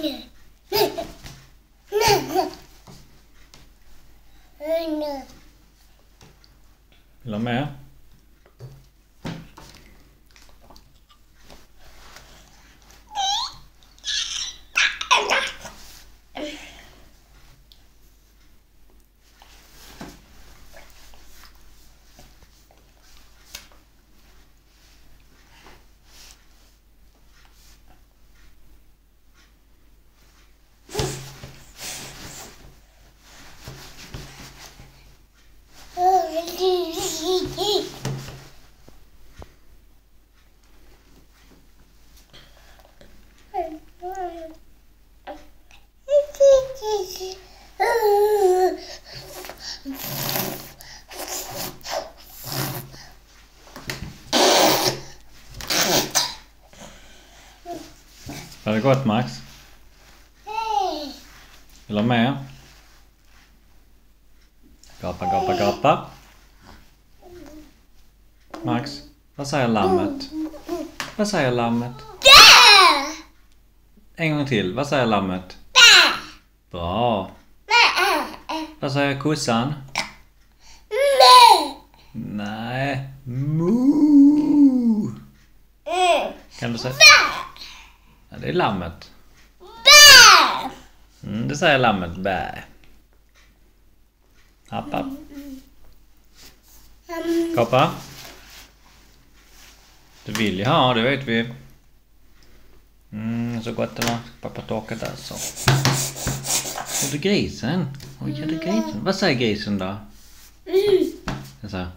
Vill du ha med? Har det gått, Max? Vill du ha med? Gapa, gapa, gapa. Max, vad säger lammet? Vad säger lammet? En gång till, vad säger lammet? Bra. Vad säger kossan? Nej. Moo. Kan du säga? Ja, det är lammet. Det säger lammet. Bä. App, app. Koppa. Du vill ju ha, det vet vi. Så gott det var. Pappa torka där så. Och det grisen. Oj, ja, det grisen. Vad säger grisen då? Jag säger.